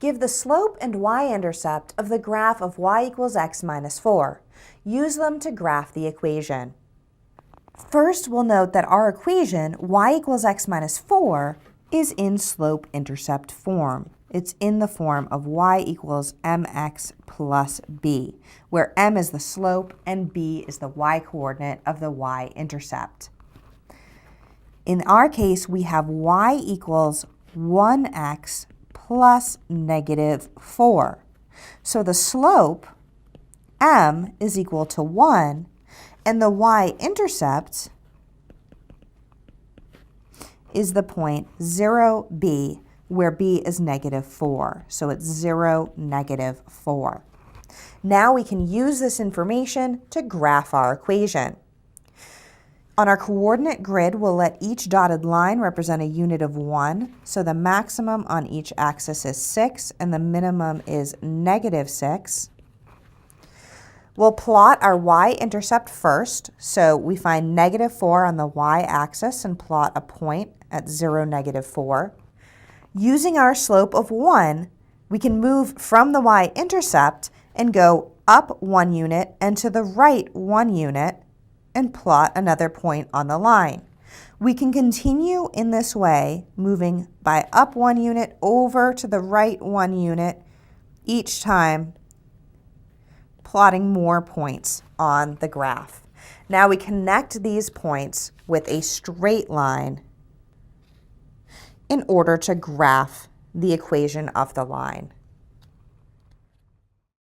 Give the slope and y-intercept of the graph of y equals x minus 4. Use them to graph the equation. First, we'll note that our equation, y equals x minus 4, is in slope-intercept form. It's in the form of y equals mx plus b, where m is the slope and b is the y-coordinate of the y-intercept. In our case, we have y equals 1x plus negative 4. So the slope, m, is equal to 1, and the y-intercept is the point 0, b, where b is negative 4. So it's 0, negative 4. Now we can use this information to graph our equation. On our coordinate grid, we'll let each dotted line represent a unit of 1. So the maximum on each axis is 6, and the minimum is negative 6. We'll plot our y-intercept first. So we find negative 4 on the y-axis and plot a point at 0, negative 4. Using our slope of 1, we can move from the y-intercept and go up 1 unit and to the right 1 unit and plot another point on the line. We can continue in this way, moving by up 1 unit over to the right 1 unit each time, plotting more points on the graph. Now we connect these points with a straight line in order to graph the equation of the line.